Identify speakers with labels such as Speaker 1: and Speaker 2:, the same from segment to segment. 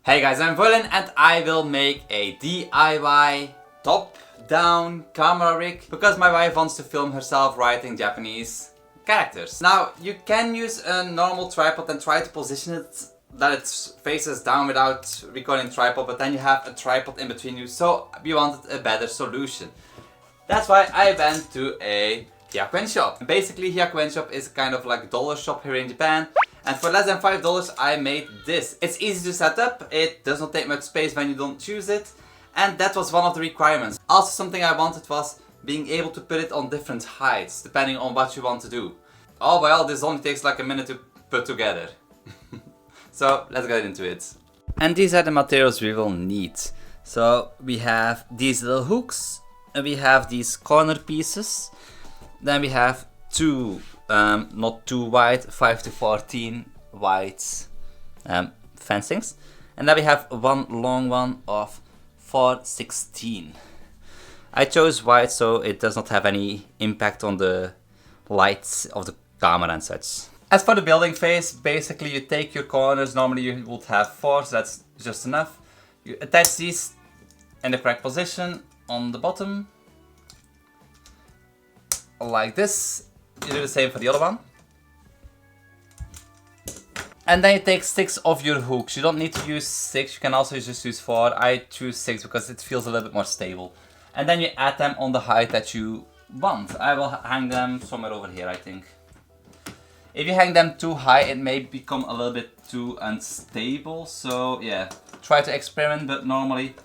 Speaker 1: Hey guys, I'm Voylin and I will make a DIY top-down camera rig because my wife wants to film herself writing Japanese characters. Now, you can use a normal tripod and try to position it that it faces down without recording tripod, but then you have a tripod in between you, so we wanted a better solution. That's why I went to a Hyakuen shop. Basically, Hyakuen shop is kind of like a dollar shop here in Japan. And for less than $5 I made this. It's easy to set up, it does not take much space when you don't choose it. And that was one of the requirements. Also something I wanted was being able to put it on different heights, depending on what you want to do. Oh well, this only takes like a minute to put together. So let's get into it. And these are the materials we will need. So we have these little hooks, and we have these corner pieces. Then we have two not too wide, 5-14 wide fencings, and then we have one long one of 4-16. I chose wide so it does not have any impact on the lights of the camera and such. As for the building phase, basically you take your corners, normally you would have 4, so that's just enough. You attach these in the correct position on the bottom, like this. You do the same for the other one. And then you take 6 of your hooks. You don't need to use 6, you can also just use 4. I choose 6 because it feels a little bit more stable. And then you add them on the height that you want. I will hang them somewhere over here, I think. If you hang them too high, it may become a little bit too unstable. So yeah, try to experiment, but normally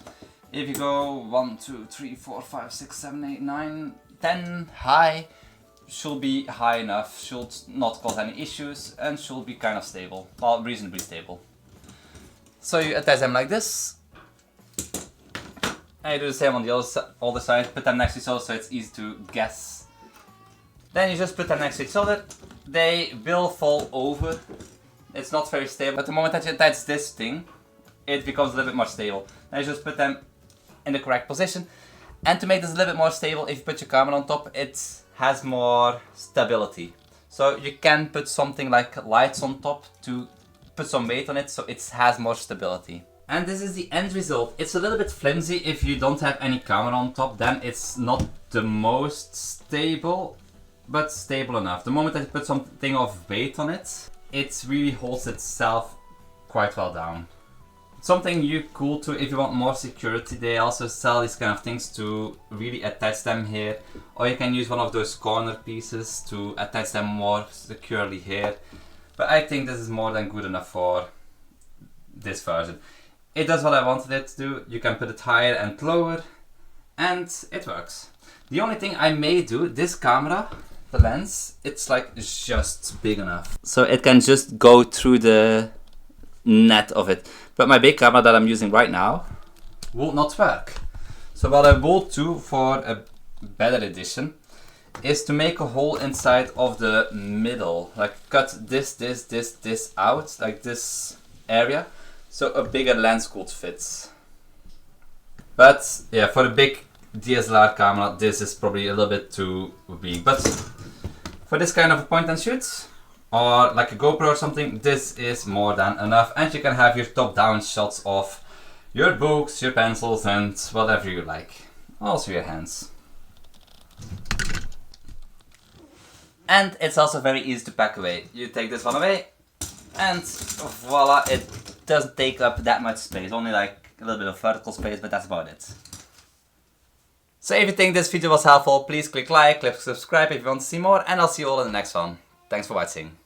Speaker 1: if you go 1, 2, 3, 4, 5, 6, 7, 8, 9, 10 high, should be high enough, should not cause any issues, and should be kind of stable, well, reasonably stable. So you attach them like this, and you do the same on the other side, put them next to each other so it's easy to guess. Then you just put them next to each other, they will fall over, it's not very stable, but the moment that you attach this thing, it becomes a little bit more stable. Then you just put them in the correct position, and to make this a little bit more stable, if you put your camera on top, it has more stability. So you can put something like lights on top to put some weight on it so it has more stability. And this is the end result. It's a little bit flimsy if you don't have any camera on top, then it's not the most stable, but stable enough. The moment that you put something of weight on it, it really holds itself quite well down. Something cool too, if you want more security, they also sell these kind of things to really attach them here. Or you can use one of those corner pieces to attach them more securely here. But I think this is more than good enough for this version. It does what I wanted it to do. You can put it higher and lower, and it works. The only thing I may do, this camera, the lens, it's like just big enough. So it can just go through the net of it. But my big camera that I'm using right now will not work. So what I will do for a better edition is to make a hole inside of the middle. Like cut this out, like this area, so a bigger lens could fit. But yeah, for a big DSLR camera, this is probably a little bit too big. But for this kind of a point and shoot, or like a GoPro or something, this is more than enough, and you can have your top-down shots of your books, your pencils, and whatever you like. Also your hands. And it's also very easy to pack away. You take this one away, and voila, it doesn't take up that much space, only like a little bit of vertical space, but that's about it. So if you think this video was helpful, please click like, click subscribe if you want to see more, and I'll see you all in the next one. Thanks for watching.